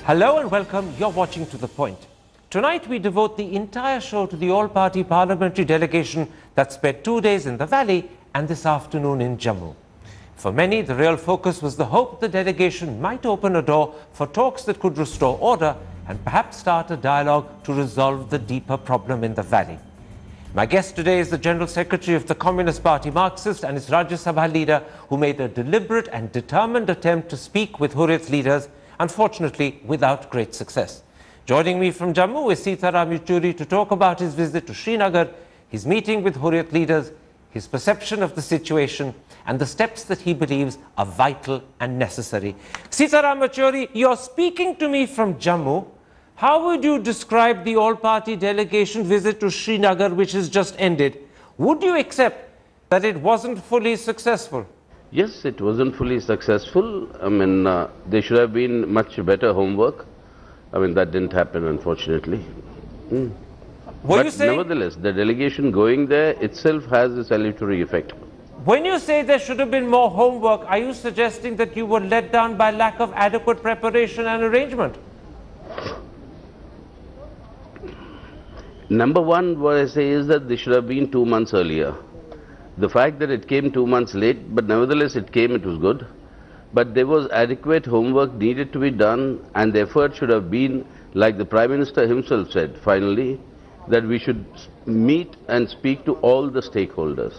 Hello and welcome. You're watching To The Point. Tonight we devote the entire show to the all-party parliamentary delegation that spent 2 days in the valley and this afternoon in Jammu. For many, the real focus was the hope the delegation might open a door for talks that could restore order and perhaps start a dialogue to resolve the deeper problem in the valley. My guest today is the General Secretary of the Communist Party Marxist and its Rajya Sabha leader who made a deliberate and determined attempt to speak with Hurriyat leaders, unfortunately without great success. Joining me from Jammu is Sitaram Yechury to talk about his visit to Srinagar, his meeting with Hurriyat leaders, his perception of the situation and the steps that he believes are vital and necessary. Sitaram Yechury, you're speaking to me from Jammu. How would you describe the all-party delegation visit to Srinagar which has just ended? Would you accept that it wasn't fully successful? Yes, it wasn't fully successful. There should have been much better homework. That didn't happen, unfortunately. But nevertheless, the delegation going there itself has a salutary effect. When you say there should have been more homework, are you suggesting that you were let down by lack of adequate preparation and arrangement? Number one, what I say is that they should have been 2 months earlier. The fact that it came 2 months late, but nevertheless it came, it was good. But there was adequate homework needed to be done, and the effort should have been, like the Prime Minister himself said, finally, that we should meet and speak to all the stakeholders.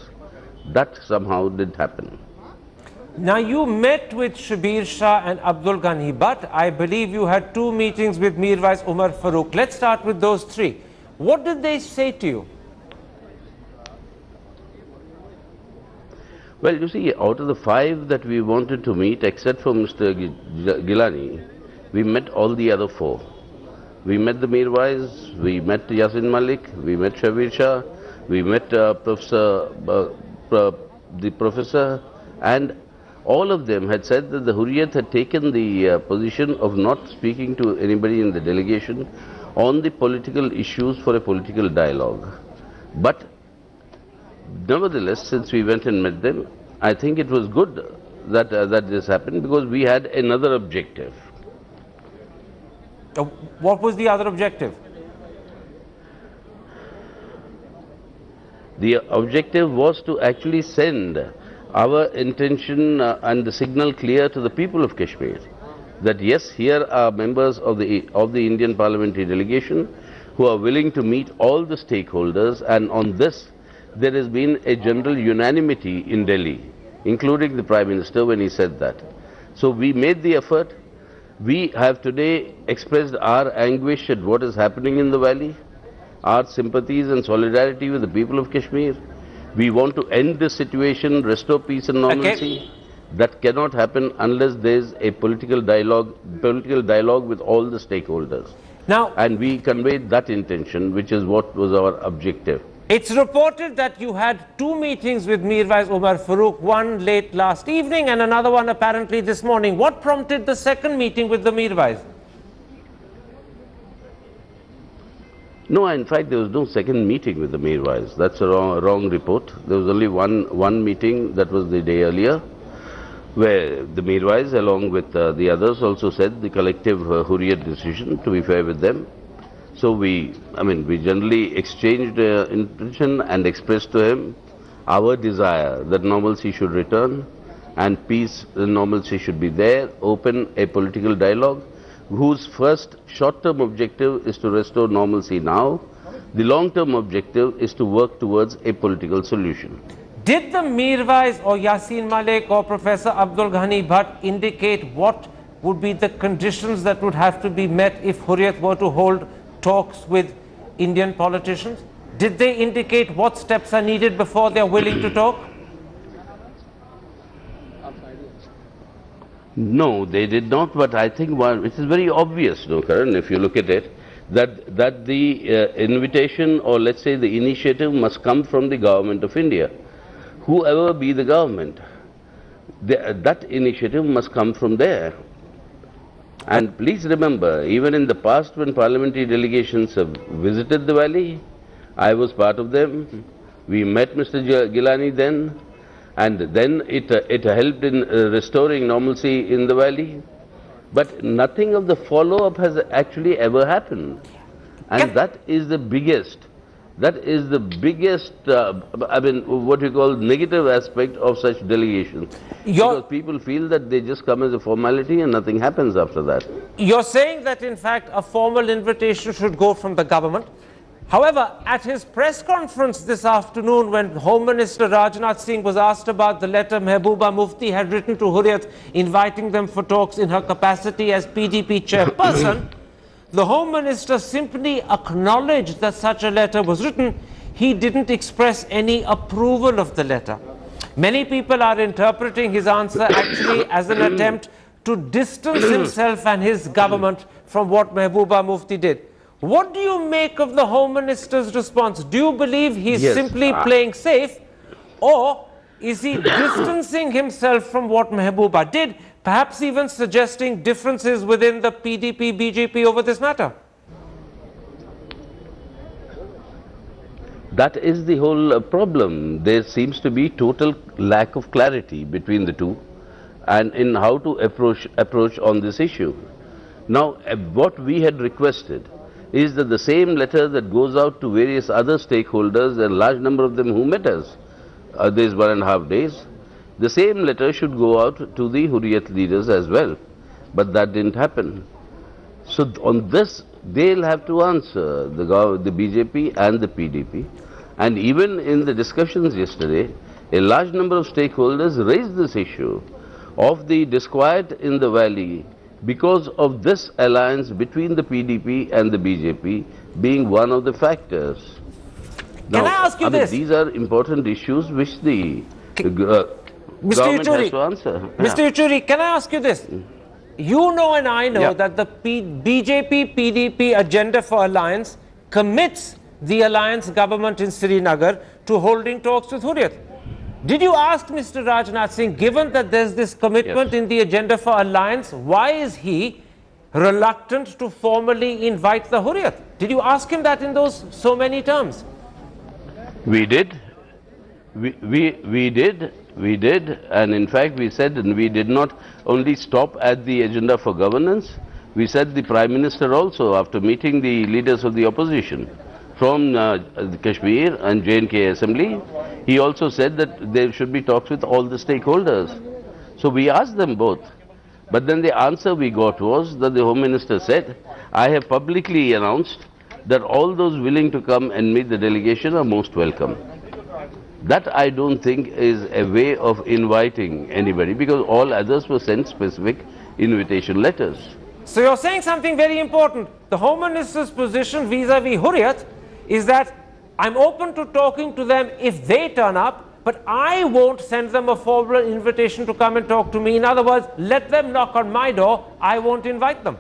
That somehow did happen. Now, you met with Shabir Shah and Abdul Ghani, but I believe you had 2 meetings with Mirwais Umar Farooq. Let's start with those 3. What did they say to you? Well, you see, out of the 5 that we wanted to meet, except for Mr. Gilani, we met all the other 4. We met the Mirwais, we met Yasin Malik, we met Shabir Shah, we met the professor, and all of them had said that the Hurriyat had taken the position of not speaking to anybody in the delegation on the political issues for a political dialogue. But nevertheless, since we went and met them, I think it was good that this happened because we had another objective. What was the other objective? The objective was to actually send our intention and the signal clear to the people of Kashmir that yes, here are members of the Indian parliamentary delegation who are willing to meet all the stakeholders, and on this there has been a general unanimity in Delhi, including the Prime Minister when he said that. So we made the effort. We have today expressed our anguish at what is happening in the valley, our sympathies and solidarity with the people of Kashmir. We want to end this situation, restore peace and normalcy. Okay. That cannot happen unless there is a political dialogue with all the stakeholders. Now, and we conveyed that intention, which is what was our objective. It's reported that you had 2 meetings with Mirwais Umar Farooq, one late last evening and another one apparently this morning. What prompted the second meeting with the Mirwais? No, in fact, there was no second meeting with the Mirwais. That's a wrong report. There was only one meeting, that was the day earlier, where the Mirwais, along with the others, also said the collective Hurriyat decision, to be fair with them. So we generally exchanged intention and expressed to him our desire that normalcy should return and peace and normalcy should be there, open a political dialogue whose first short-term objective is to restore normalcy now. The long-term objective is to work towards a political solution. Did the Mirwais or Yasin Malik or Professor Abdul Ghani Bhatt indicate what would be the conditions that would have to be met if Hurriyat were to hold talks with Indian politicians? Did they indicate what steps are needed before they are willing to talk? No, they did not, but I think it is very obvious, Karan, if you look at it, that the invitation, or let's say the initiative, must come from the government of India. Whoever be the government, that initiative must come from there. And please remember, even in the past when parliamentary delegations have visited the valley, I was part of them. We met Mr. Gilani then, and then it helped in restoring normalcy in the valley. But nothing of the follow-up has actually ever happened. And that is the biggest, I mean, what you call negative aspect of such delegations. Because people feel that they just come as a formality and nothing happens after that. You're saying that, in fact, a formal invitation should go from the government. However, at his press conference this afternoon, when Home Minister Rajnath Singh was asked about the letter Mehbooba Mufti had written to Hurriyat inviting them for talks in her capacity as PDP chairperson, the Home Minister simply acknowledged that such a letter was written. He didn't express any approval of the letter. Many people are interpreting his answer actually as an attempt to distance himself and his government from what Mehbooba Mufti did. What do you make of the Home Minister's response? Do you believe he's simply playing safe, or is he distancing himself from what Mehbooba did, perhaps even suggesting differences within the PDP, BJP over this matter? That is the whole problem. There seems to be total lack of clarity between the two and in how to approach on this issue. Now, what we had requested is that the same letter that goes out to various other stakeholders, and a large number of them who met us these 1.5 days, the same letter should go out to the Hurriyat leaders as well. But that didn't happen. So on this, they'll have to answer, the BJP and the PDP. And even in the discussions yesterday, a large number of stakeholders raised this issue of the disquiet in the valley because of this alliance between the PDP and the BJP being one of the factors. Now, can I ask you this? These are important issues which the government has to answer. Mr. Yechury, can I ask you this? You know and I know that the BJP-PDP agenda for alliance commits the alliance government in Srinagar to holding talks with Hurriyat. Did you ask Mr. Rajnath Singh, given that there's this commitment in the agenda for alliance, why is he reluctant to formally invite the Hurriyat? Did you ask him that in those so many terms? We did. We did, and in fact we said, and we did not only stop at the agenda for governance, we said the Prime Minister also, after meeting the leaders of the opposition from Kashmir and J&K Assembly, he also said that there should be talks with all the stakeholders. So we asked them both. But then the answer we got was that the Home Minister said, I have publicly announced that all those willing to come and meet the delegation are most welcome. That I don't think is a way of inviting anybody, because all others were sent specific invitation letters. So you're saying something very important. The Home Minister's position vis-a-vis Hurriyat is that I'm open to talking to them if they turn up, but I won't send them a formal invitation to come and talk to me. In other words, let them knock on my door, I won't invite them.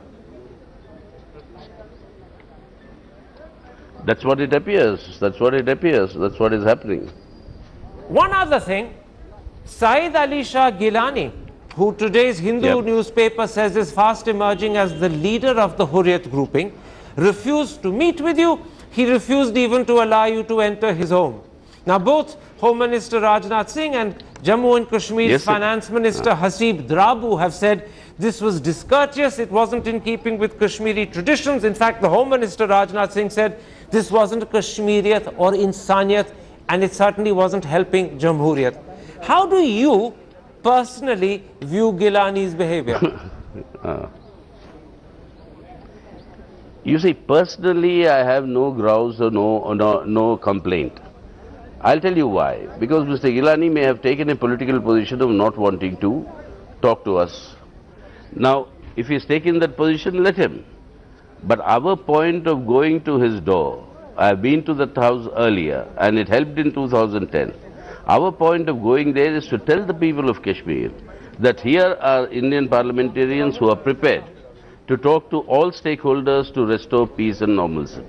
That's what it appears. That's what it appears. That's what is happening. One other thing, Saeed Ali Shah Gilani, who today's Hindu newspaper says is fast emerging as the leader of the Hurriyat grouping, refused to meet with you. He refused even to allow you to enter his home. Now, both Home Minister Rajnath Singh and Jammu and Kashmir's Finance Minister Hasib Drabu have said this was discourteous, it wasn't in keeping with Kashmiri traditions. In fact, the Home Minister Rajnath Singh said this wasn't Kashmiriyat or Insaniyat, and it certainly wasn't helping Jamhuriyat. How do you personally view Gilani's behavior? You see, personally, I have no grouse or no complaint. I'll tell you why. Because Mr. Gilani may have taken a political position of not wanting to talk to us. Now, if he's taken that position, let him. But our point of going to his door, I've been to that house earlier, and it helped in 2010. Our point of going there is to tell the people of Kashmir that here are Indian parliamentarians who are prepared to talk to all stakeholders to restore peace and normalcy.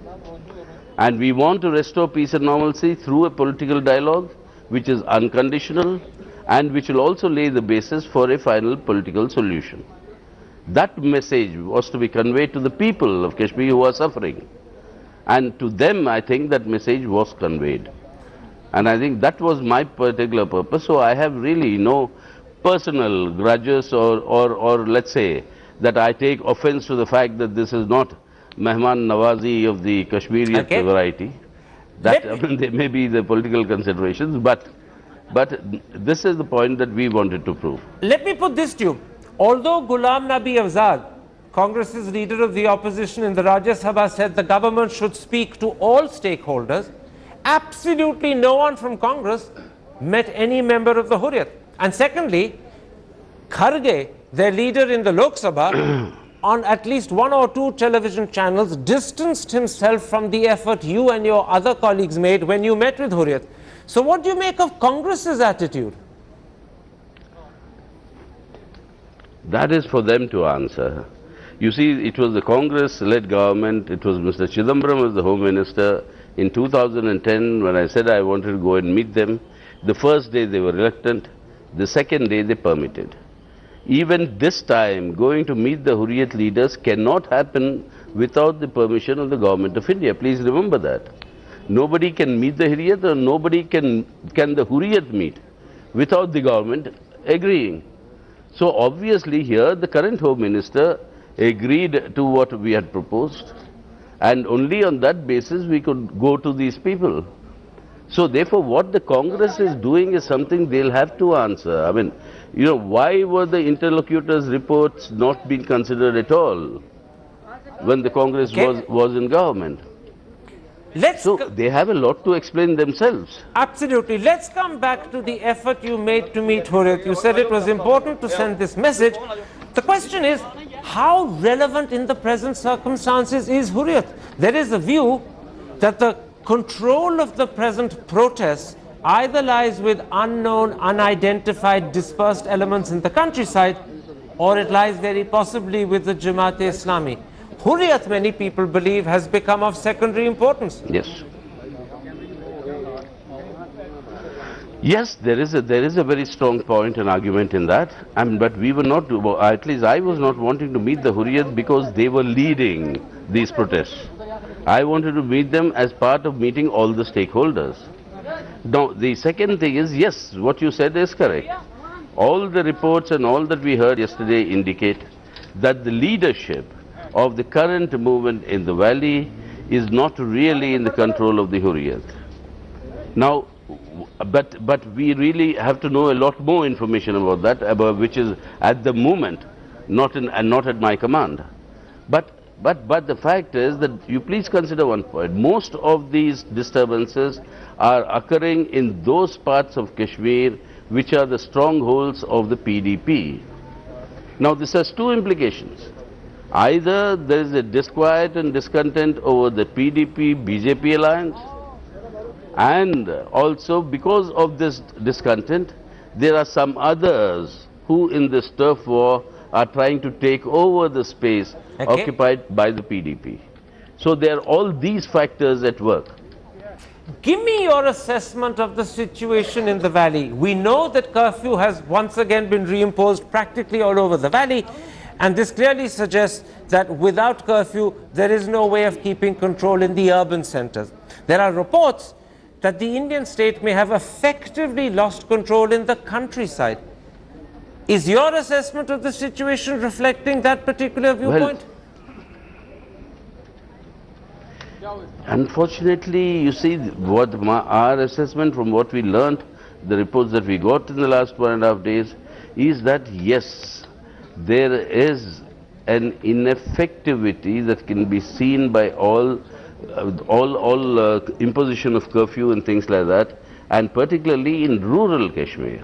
And we want to restore peace and normalcy through a political dialogue which is unconditional and which will also lay the basis for a final political solution. That message was to be conveyed to the people of Kashmir who are suffering. And to them, I think that message was conveyed. And I think that was my particular purpose. So I have really no personal grudges or let's say, that I take offense to the fact that this is not Mehman Nawazi of the Kashmiriyat variety. That, I mean, there may be the political considerations, but this is the point that we wanted to prove. Let me put this to you. Although Ghulam Nabi Azad, Congress's leader of the opposition in the Rajya Sabha, said the government should speak to all stakeholders, absolutely no one from Congress met any member of the Hurriyat. And secondly, Kharge, their leader in the Lok Sabha, on at least 1 or 2 television channels, distanced himself from the effort you and your other colleagues made when you met with Hurriyat. So what do you make of Congress's attitude? That is for them to answer. You see, it was the Congress-led government, it was Mr. Chidambaram as the Home Minister. In 2010, when I said I wanted to go and meet them, the first day they were reluctant, the second day they permitted. Even this time, going to meet the Hurriyat leaders cannot happen without the permission of the Government of India. Please remember that. Nobody can meet the Hurriyat, or nobody can the Hurriyat meet without the government agreeing. So obviously here the current Home Minister agreed to what we had proposed, and only on that basis we could go to these people. So therefore what the Congress is doing is something they'll have to answer. I mean, you know, why were the interlocutors' reports not being considered at all when the Congress was in government? So they have a lot to explain themselves. Absolutely. Let's come back to the effort you made to meet Hurriyat. You said it was important to send this message. The question is, how relevant in the present circumstances is Hurriyat? There is a view that the control of the present protests either lies with unknown, unidentified, dispersed elements in the countryside, or it lies very possibly with the Jamaat-e-Islami. Hurriyat, many people believe, has become of secondary importance. Yes. Yes, there is a very strong point and argument in that. But we were not, at least I was not wanting to meet the Hurriyat because they were leading these protests. I wanted to meet them as part of meeting all the stakeholders. Now, the second thing is, yes, what you said is correct. All the reports and all that we heard yesterday indicate that the leadership of the current movement in the valley is not really in the control of the Hurriyat. Now, but we really have to know a lot more information about that, which is at the moment not at my command. But the fact is that you please consider one point. Most of these disturbances are occurring in those parts of Kashmir which are the strongholds of the PDP. Now this has 2 implications. Either there is a disquiet and discontent over the PDP-BJP alliance, and also because of this discontent, there are some others who in this turf war are trying to take over the space occupied by the PDP. So there are all these factors at work. Give me your assessment of the situation in the valley. We know that curfew has once again been reimposed practically all over the valley, and this clearly suggests that without curfew, there is no way of keeping control in the urban centers. There are reports that the Indian state may have effectively lost control in the countryside. Is your assessment of the situation reflecting that particular viewpoint? Well, unfortunately, you see, what our assessment from what we learnt, the reports that we got in the last 1.5 days, is that yes, there is an ineffectivity that can be seen by all imposition of curfew and things like that, and particularly in rural Kashmir.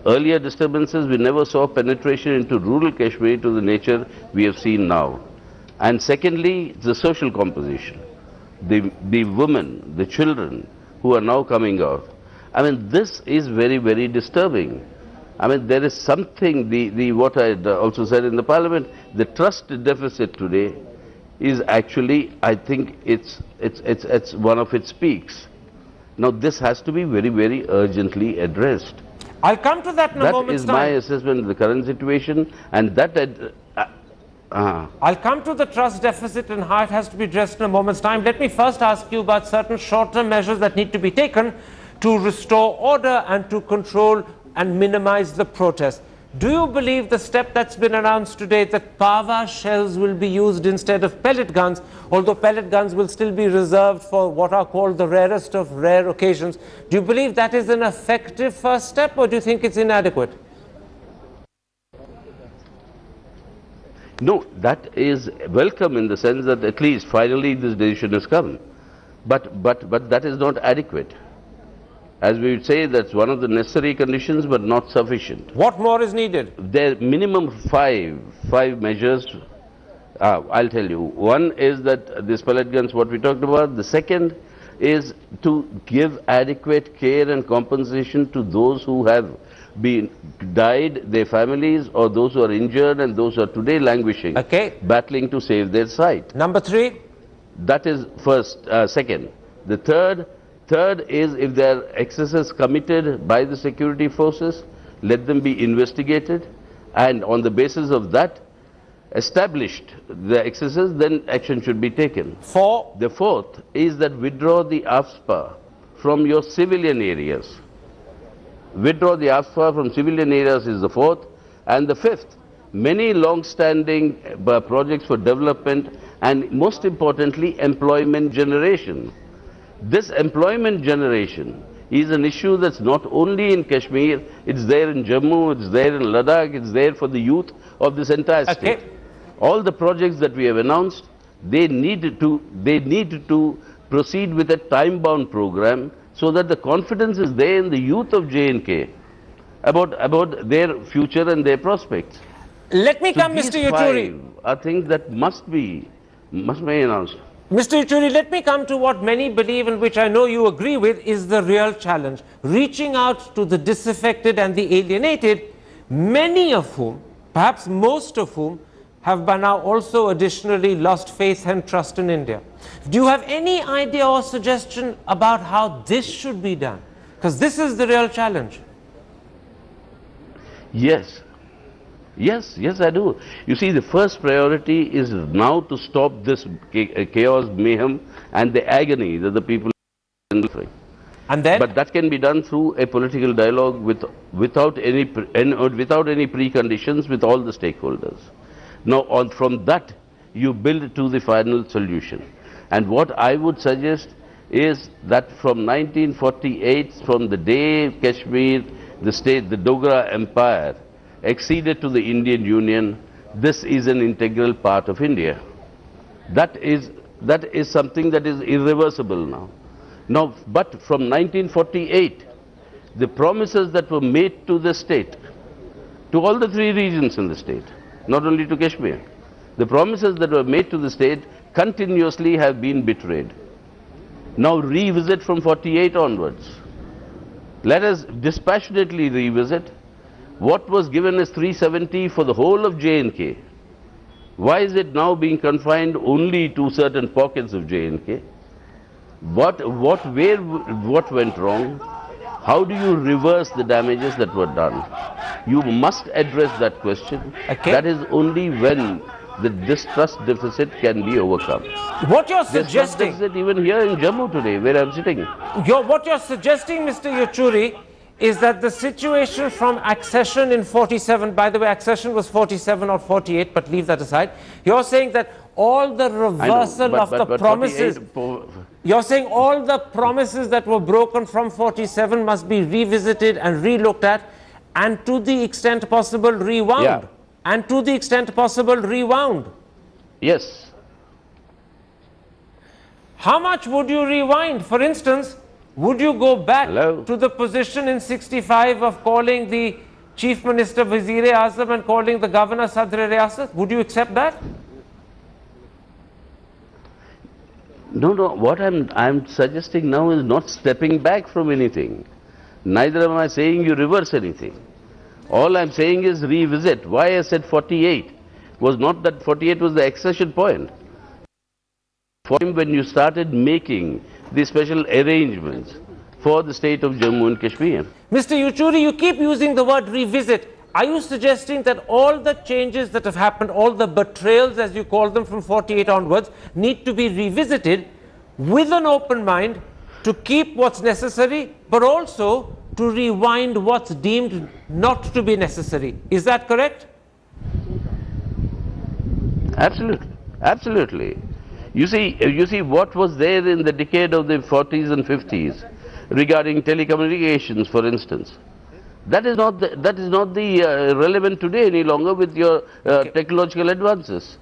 Earlier disturbances, we never saw penetration into rural Kashmir to the nature we have seen now. And secondly, the social composition, the women, the children who are now coming out. I mean, this is very, very disturbing. I mean, there is something, what I also said in the parliament, the trust deficit today is actually, I think it's one of its peaks. Now this has to be very, very urgently addressed. I'll come to that in a moment's time. That is my assessment of the current situation, and that I'll come to the trust deficit and how it has to be addressed in a moment's time. Let me first ask you about certain short-term measures that need to be taken to restore order and to control and minimize the protests. Do you believe the step that's been announced today, that Pava shells will be used instead of pellet guns, although pellet guns will still be reserved for what are called the rarest of rare occasions? Do you believe that is an effective first step, or do you think it's inadequate? No, that is welcome in the sense that at least finally this decision has come. But that is not adequate. As we would say, that's one of the necessary conditions, but not sufficient. What more is needed? There are minimum five measures. I'll tell you. One is that these pellet guns, what we talked about. The second is to give adequate care and compensation to those who have died, their families, or those who are injured and those who are today languishing, battling to save their site. Number 3? That is second. The third is if there are excesses committed by the security forces, let them be investigated, and on the basis of that, established the excesses, then action should be taken. 4? The fourth is that withdraw the AFSPA from your civilian areas. Withdraw the AFSPA from civilian areas is the fourth. And the fifth, many long-standing projects for development and most importantly employment generation. This employment generation is an issue that's not only in Kashmir, it's there in Jammu, it's there in Ladakh, it's there for the youth of this entire state. All the projects that we have announced, they need to proceed with a time-bound program so that the confidence is there in the youth of J&K about their future and their prospects. Let me come, Mr. Yechury. I think that must be announced. Mr. Yechury, let me come to what many believe and which I know you agree with is the real challenge. Reaching out to the disaffected and the alienated, many of whom, perhaps most of whom, have by now also additionally lost faith and trust in India. Do you have any idea or suggestion about how this should be done? Because this is the real challenge. Yes, I do. You see, the first priority is now to stop this chaos, mayhem, and the agony that the people are suffering. And then? But that can be done through a political dialogue without any preconditions with all the stakeholders. Now, from that, you build to the final solution. And what I would suggest is that from 1948, from the day Kashmir, the Dogra Empire, acceded to the Indian Union, this is an integral part of India. That is something that is irreversible now. But from 1948, the promises that were made to the state, to all the three regions in the state, not only to Kashmir, the promises that were made to the state continuously have been betrayed. Now revisit from 48 onwards. Let us dispassionately revisit. What was given as 370 for the whole of J&K? Why is it now being confined only to certain pockets of J&K? What went wrong? How do you reverse the damages that were done? You must address that question. That is only when the distrust deficit can be overcome. What you're suggesting... Distrust deficit even here in Jammu today, where I'm sitting. What you're suggesting, Mr. Yechury, is that the situation from accession in 47, by the way, accession was 47 or 48, but leave that aside. You're saying that all the reversal of the promises... You're saying all the promises that were broken from 47 must be revisited and relooked at, and to the extent possible rewound. Yeah. And to the extent possible rewound. Yes. How much would you rewind? For instance, would you go back Hello? to the position in 65 of calling the Chief Minister Wazir-e-Azam and calling the Governor Sadr-e-Riyasat? Would you accept that? No. What I'm suggesting now is not stepping back from anything. Neither am I saying you reverse anything. All I'm saying is revisit. Why I said 48 was not that 48 was the accession point. When you started making the special arrangements for the state of Jammu and Kashmir. Mr. Yechury, you keep using the word revisit. Are you suggesting that all the changes that have happened, all the betrayals as you call them from 48 onwards, need to be revisited with an open mind to keep what's necessary, but also to rewind what's deemed not to be necessary. Is that correct? Absolutely. Absolutely. You see what was there in the decade of the 40s and 50s regarding telecommunications, for instance. That is not the relevant today any longer with your technological advances.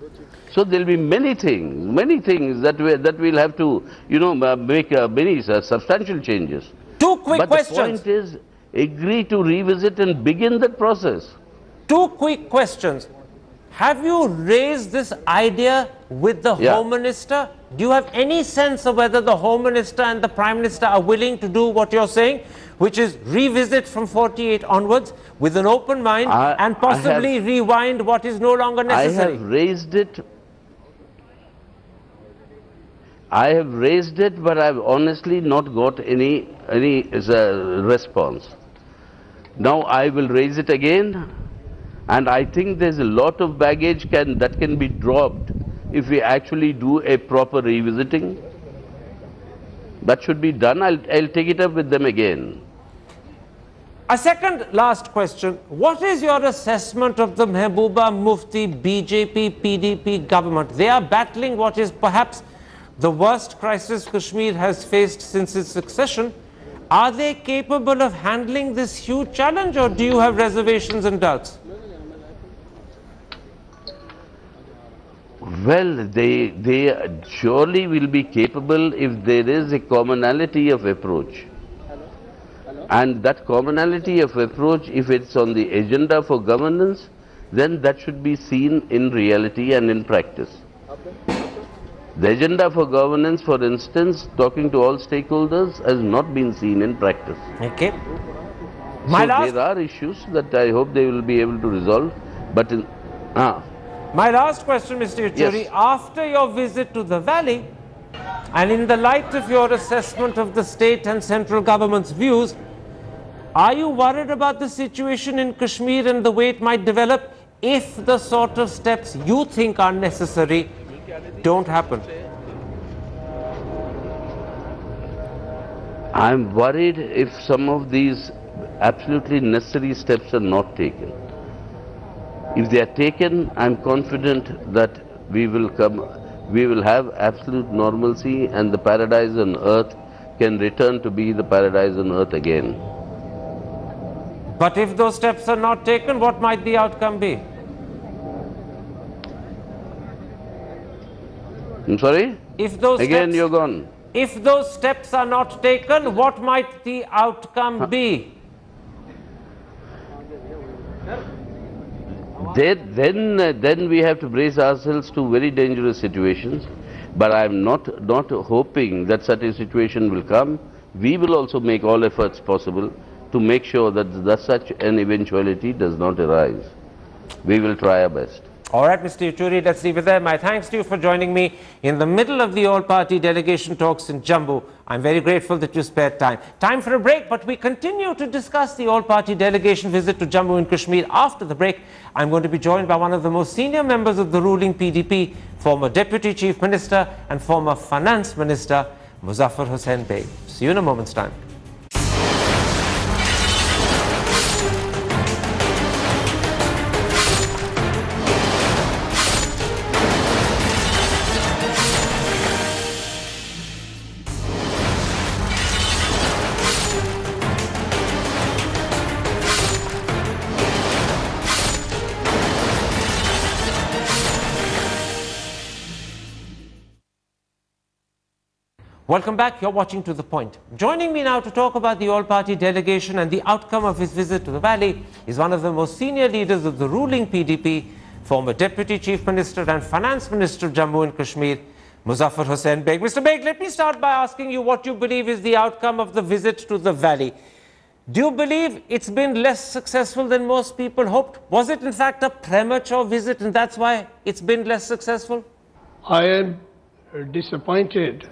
So there will be many things that we'll have to, make many substantial changes. Two quick But questions. the point is, agree to revisit and begin that process. Two quick questions. Have you raised this idea with the Home Minister? Do you have any sense of whether the Home Minister and the Prime Minister are willing to do what you're saying, which is revisit from 48 onwards with an open mind and possibly rewind what is no longer necessary? I have raised it, but I've honestly not got any response. Now I will raise it again, and I think there's a lot of baggage that can be dropped if we actually do a proper revisiting. That should be done. I'll take it up with them again. A second last question. What is your assessment of the Mehbooba Mufti BJP PDP government? They are battling what is perhaps the worst crisis Kashmir has faced since its succession. Are they capable of handling this huge challenge, or do you have reservations and doubts? Well, they surely will be capable if there is a commonality of approach. And that commonality of approach, if it's on the agenda for governance, then that should be seen in reality and in practice. The agenda for governance, for instance, talking to all stakeholders, has not been seen in practice. Okay. There are issues that I hope they will be able to resolve, but My last question, Mr. Yechury, yes. After your visit to the valley, and in the light of your assessment of the state and central government's views, are you worried about the situation in Kashmir and the way it might develop if the sort of steps you think are necessary don't happen? I'm worried if some of these absolutely necessary steps are not taken. If they are taken, I'm confident that we will have absolute normalcy, and the paradise on earth can return to be the paradise on earth again. But if those steps are not taken, what might the outcome be? I'm sorry? You're gone. If those steps are not taken, what might the outcome be? Then we have to brace ourselves to very dangerous situations. But I'm not hoping that such a situation will come. We will also make all efforts possible to make sure that such an eventuality does not arise. We will try our best. All right, Mr. Yechury, let's leave it there. My thanks to you for joining me in the middle of the all-party delegation talks in Jammu. I'm very grateful that you spared time. Time for a break, but we continue to discuss the all-party delegation visit to Jammu and Kashmir. After the break, I'm going to be joined by one of the most senior members of the ruling PDP, former Deputy Chief Minister and former Finance Minister, Muzaffar Baig. See you in a moment's time. Welcome back. You're watching To The Point. Joining me now to talk about the all-party delegation and the outcome of his visit to the valley is one of the most senior leaders of the ruling PDP, former Deputy Chief Minister and Finance Minister of Jammu and Kashmir, Muzaffar Baig. Mr. Baig, let me start by asking you what you believe is the outcome of the visit to the valley. Do you believe it's been less successful than most people hoped? Was it in fact a premature visit and that's why it's been less successful? I am disappointed.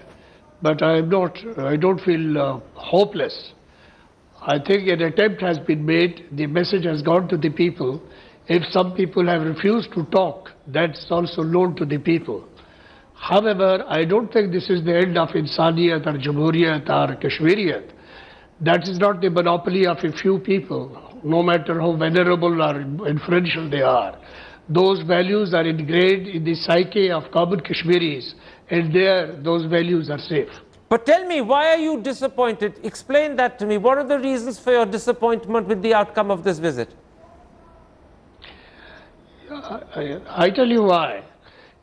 But I don't feel hopeless. I think an attempt has been made. The message has gone to the people. If some people have refused to talk, that's also known to the people. However, I don't think this is the end of Insaniyat or Jamhuriyat or Kashmiriyat. That is not the monopoly of a few people, no matter how venerable or influential they are. Those values are ingrained in the psyche of common Kashmiris, and there those values are safe. But tell me, why are you disappointed? Explain that to me. What are the reasons for your disappointment with the outcome of this visit? I tell you why.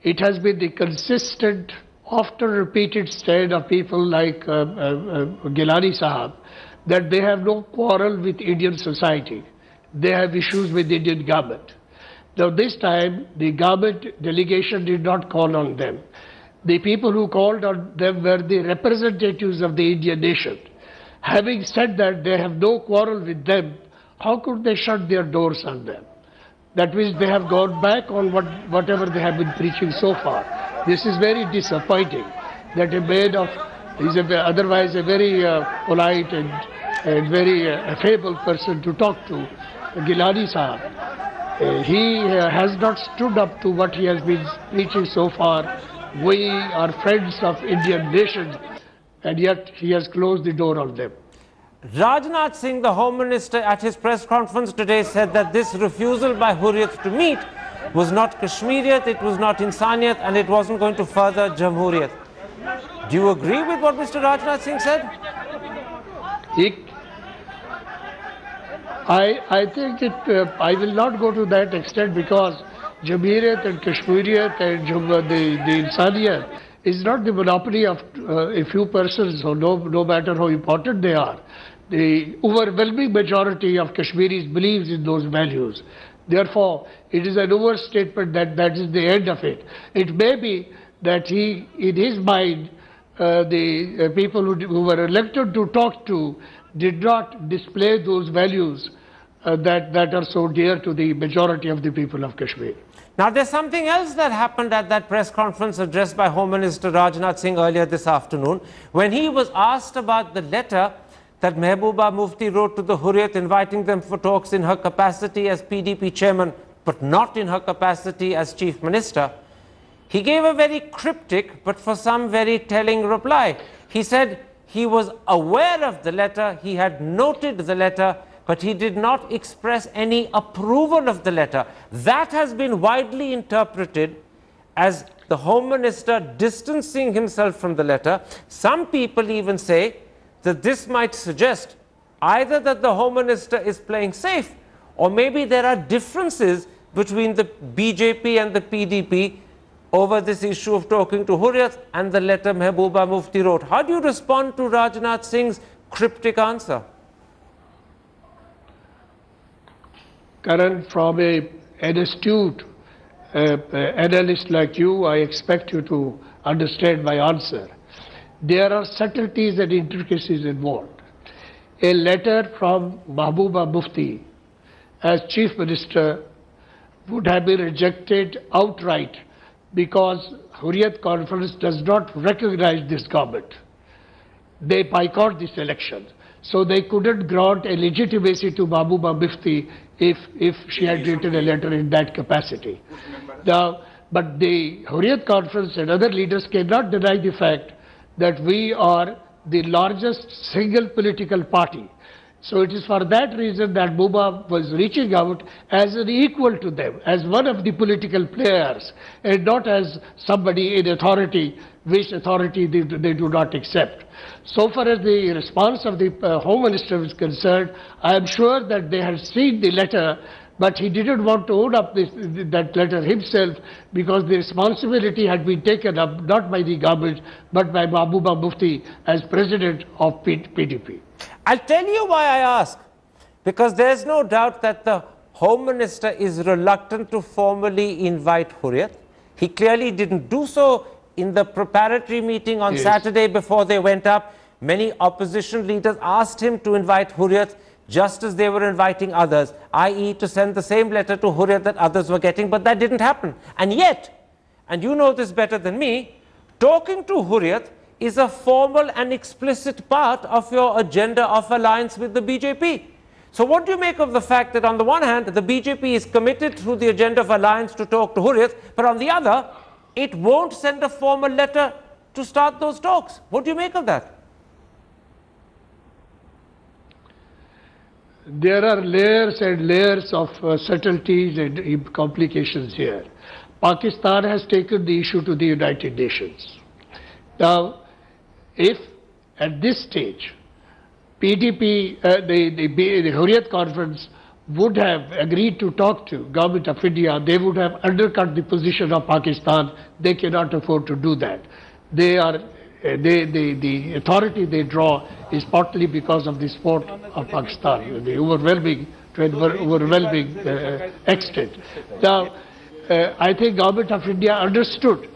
It has been the consistent, often repeated stand of people like Gilani Sahab that they have no quarrel with Indian society. They have issues with the Indian government. Now this time, the government delegation did not call on them. The people who called on them were the representatives of the Indian nation. Having said that, they have no quarrel with them. How could they shut their doors on them? That means they have gone back on whatever they have been preaching so far. This is very disappointing that a man of, is otherwise a very polite and very affable person to talk to, Gilani Sahab. He has not stood up to what he has been preaching so far. We are friends of Indian nation, and yet he has closed the door on them. Rajnath Singh, the Home Minister, at his press conference today said that this refusal by Hurriyat to meet was not Kashmiriyat, it was not Insaniyat, and it wasn't going to further Jamhuriyat. Do you agree with what Mr. Rajnath Singh said? I think I will not go to that extent because Jamhuriyat and Kashmiriyat and the Insaniyat is not the monopoly of a few persons, so no matter how important they are. The overwhelming majority of Kashmiris believes in those values. Therefore, it is an overstatement that is the end of it. It may be that he, in his mind, the people who were elected to talk to did not display those values that are so dear to the majority of the people of Kashmir. Now, there's something else that happened at that press conference addressed by Home Minister Rajnath Singh earlier this afternoon, when he was asked about the letter that Mehbooba Mufti wrote to the Hurriyat inviting them for talks in her capacity as PDP chairman, but not in her capacity as chief minister. He gave a very cryptic, but for some very telling reply. He said he was aware of the letter, he had noted the letter, but he did not express any approval of the letter. That has been widely interpreted as the Home Minister distancing himself from the letter. Some people even say that this might suggest either that the Home Minister is playing safe, or maybe there are differences between the BJP and the PDP over this issue of talking to Hurriyat and the letter Mehbooba Mufti wrote. How do you respond to Rajnath Singh's cryptic answer? Karan, from an astute analyst like you, I expect you to understand my answer. There are subtleties and intricacies involved. A letter from Mehbooba Mufti as Chief Minister would have been rejected outright because Hurriyat Conference does not recognize this government. They boycott this election. So they couldn't grant a legitimacy to Mehbooba Mufti if she had written a letter in that capacity. Now, but the Hurriyat Conference and other leaders cannot deny the fact that we are the largest single political party. So it is for that reason that Mehbooba was reaching out as an equal to them, as one of the political players, and not as somebody in authority, which authority they do not accept. So far as the response of the Home Minister is concerned, I am sure that they had seen the letter, but he didn't want to own up that letter himself because the responsibility had been taken up not by the government but by Mehbooba Mufti as president of PDP. I'll tell you why I ask. Because there's no doubt that the Home Minister is reluctant to formally invite Hurriyat. He clearly didn't do so in the preparatory meeting on Saturday before they went up. Many opposition leaders asked him to invite Hurriyat just as they were inviting others, i.e. to send the same letter to Hurriyat that others were getting, but that didn't happen. And yet, and you know this better than me, talking to Hurriyat is a formal and explicit part of your agenda of alliance with the BJP. So what do you make of the fact that on the one hand, the BJP is committed through the agenda of alliance to talk to Hurriyat, but on the other, it won't send a formal letter to start those talks? What do you make of that? there are layers and layers of subtleties and complications here. Pakistan has taken the issue to the United Nations. Now, if at this stage PTP, the Hurriyat Conference would have agreed to talk to Government of India, they would have undercut the position of Pakistan. They cannot afford to do that. The authority they draw is partly because of the support of Pakistan, the overwhelming extent. Now, I think Government of India understood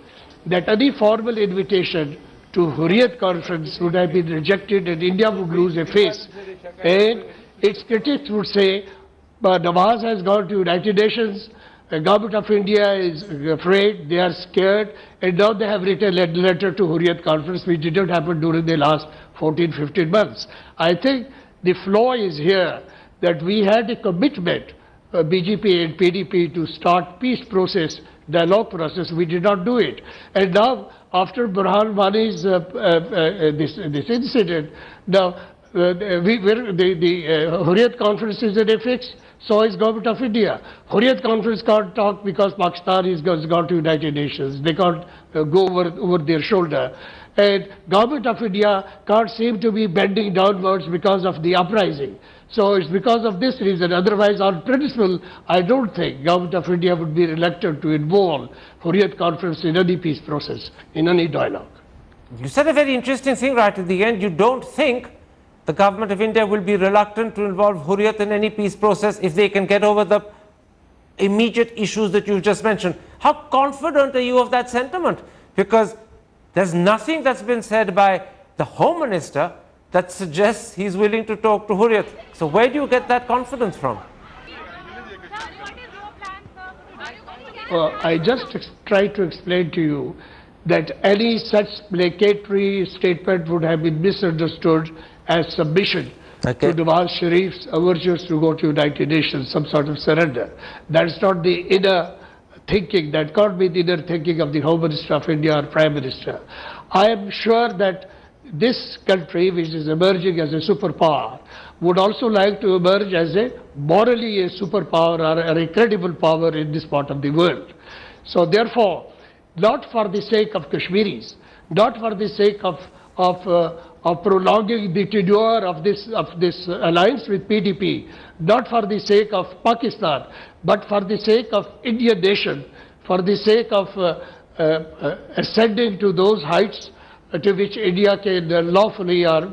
that any formal invitation to Hurriyat Conference would have been rejected and India would lose a face. And its critics would say, but Nawaz has gone to United Nations, the Government of India is afraid, they are scared, and now they have written a letter to Hurriyat Conference, which didn't happen during the last 14-15 months. I think the flaw is here that we had a commitment, BJP and PDP, to start peace process, dialogue process. We did not do it. And now, after Burhan Wani's this incident, now the Hurriyat Conference is in a fix, so is Government of India. Hurriyat Conference can't talk because Pakistan has gone to United Nations. They can't go over their shoulder. And Government of India can't seem to be bending downwards because of the uprising. So it's because of this reason. Otherwise, on principle, I don't think Government of India would be reluctant to involve Hurriyat Conference in any peace process, in any dialogue. You said a very interesting thing right at the end. You don't think the Government of India will be reluctant to involve Hurriyat in any peace process if they can get over the immediate issues that you've just mentioned. How confident are you of that sentiment? Because there's nothing that's been said by the Home Minister that suggests he's willing to talk to Hurriyat. So where do you get that confidence from? I just tried to explain to you that any such placatory statement would have been misunderstood as submission to Nawaz Sharif's overtures to go to United Nations, some sort of surrender. That's not the inner thinking, that can't be the inner thinking of the Home Minister of India or Prime Minister. I am sure that this country, which is emerging as a superpower, would also like to emerge as a morally a superpower or a credible power in this part of the world. So therefore, not for the sake of Kashmiris, not for the sake of prolonging the tenure of this alliance with PDP, not for the sake of Pakistan, but for the sake of Indian nation, for the sake of ascending to those heights to which India can lawfully or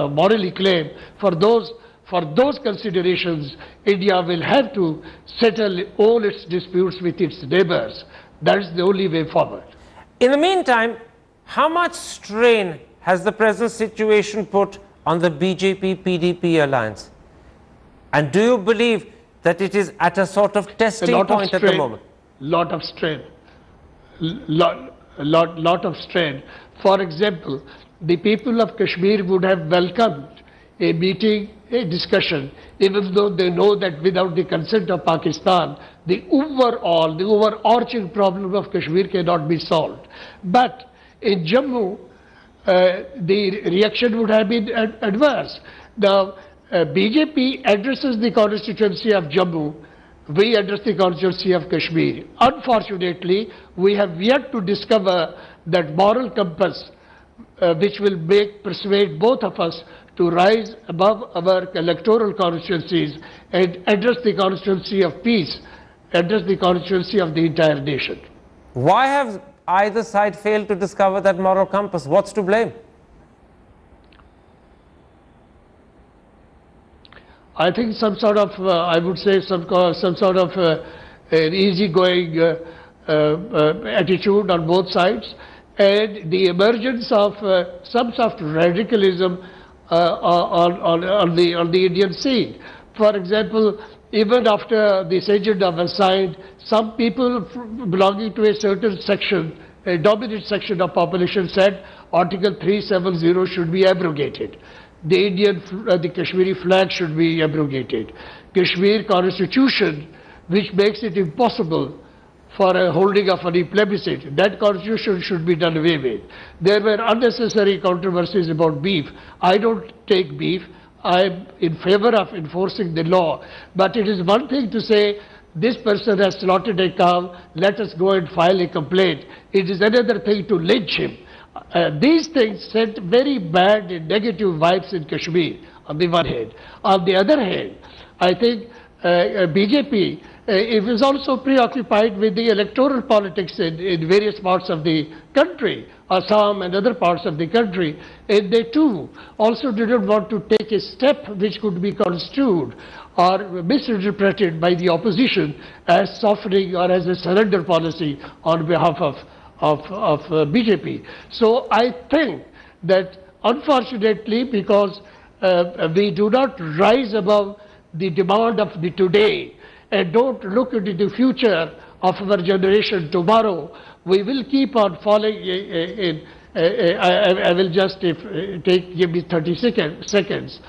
morally claim. For those considerations, India will have to settle all its disputes with its neighbors. That is the only way forward. In the meantime, how much strain has the present situation put on the BJP-PDP alliance? And do you believe that it is at a sort of testing point at the moment? Lot of strain. Lot of strain. For example, the people of Kashmir would have welcomed a meeting, a discussion, even though they know that without the consent of Pakistan, the overarching problem of Kashmir cannot be solved. But in Jammu, the reaction would have been adverse. Now, BJP addresses the constituency of Jammu, we address the constituency of Kashmir. Unfortunately, we have yet to discover that moral compass which will persuade both of us to rise above our electoral constituencies and address the constituency of peace, address the constituency of the entire nation. Why have either side failed to discover that moral compass? What's to blame? I think some sort of, I would say, some sort of an easygoing attitude on both sides, and the emergence of some sort of radicalism on the Indian scene. For example, even after this agenda was signed, some people belonging to a certain section, a dominant section of population, said Article 370 should be abrogated. The Kashmiri flag should be abrogated. Kashmir constitution, which makes it impossible for a holding of any plebiscite, that constitution should be done away with. There were unnecessary controversies about beef. I don't take beef. I'm in favor of enforcing the law. But it is one thing to say, this person has slaughtered a cow, let us go and file a complaint. It is another thing to lynch him. These things sent very bad and negative vibes in Kashmir, on the one hand. On the other hand, I think BJP it was also preoccupied with the electoral politics in various parts of the country, Assam and other parts of the country, and they too also didn't want to take a step which could be construed or misinterpreted by the opposition as softening or as a surrender policy on behalf of BJP. So I think that unfortunately, because we do not rise above the demand of the today and don't look into the future of our generation tomorrow, we will keep on falling I will just give me 30 seconds.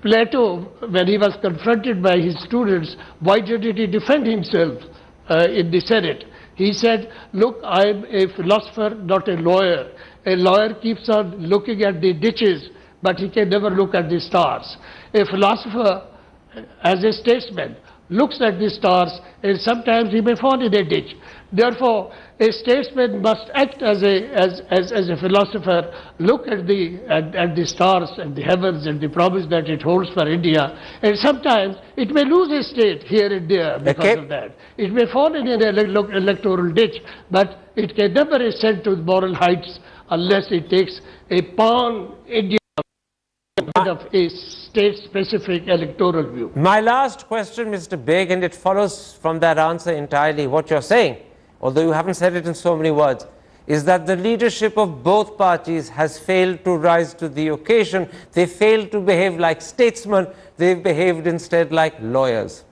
Plato, when he was confronted by his students, why didn't he defend himself in the Senate? He said, look, I am a philosopher, not a lawyer. A lawyer keeps on looking at the ditches, but he can never look at the stars. A philosopher, as a statesman, looks at the stars, and sometimes he may fall in a ditch. Therefore, a statesman must act as a philosopher, look at the stars and the heavens and the promise that it holds for India. And sometimes it may lose a state here and there because of that. It may fall in an electoral ditch, but it can never ascend to moral heights unless it takes a pan-India of a state-specific electoral view. My last question, Mr. Baig, and it follows from that answer entirely, what you're saying, although you haven't said it in so many words, is that the leadership of both parties has failed to rise to the occasion. They failed to behave like statesmen. They've behaved instead like lawyers.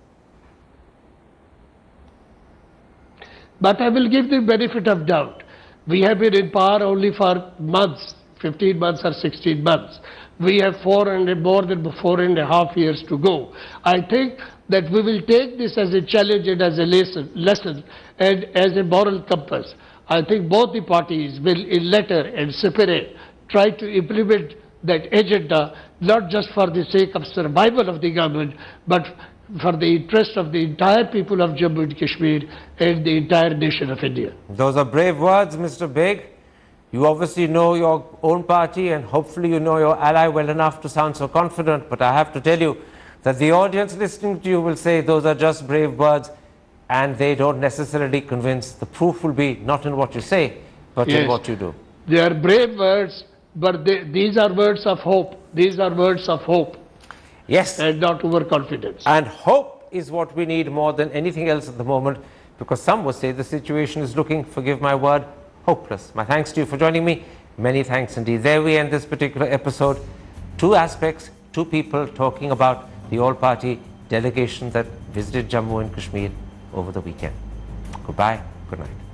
But I will give the benefit of doubt. We have been in power only for months, 15 months or 16 months. We have more than 4.5 years to go. I think that we will take this as a challenge and as a lesson and as a moral compass. I think both the parties will, in letter and spirit, try to implement that agenda, not just for the sake of survival of the government, but for the interest of the entire people of Jammu and Kashmir and the entire nation of India. Those are brave words, Mr. Baig. You obviously know your own party, and hopefully you know your ally well enough to sound so confident, but I have to tell you that the audience listening to you will say those are just brave words, and they don't necessarily convince. The proof will be not in what you say, but in what you do. They are brave words, but these are words of hope. These are words of hope. Yes. And not overconfidence. And hope is what we need more than anything else at the moment, because some would say the situation is looking, forgive my word, hopeless. My thanks to you for joining me. Many thanks indeed. There we end this particular episode. Two aspects, two people talking about the all-party delegation that visited Jammu and Kashmir over the weekend. Goodbye. Good night.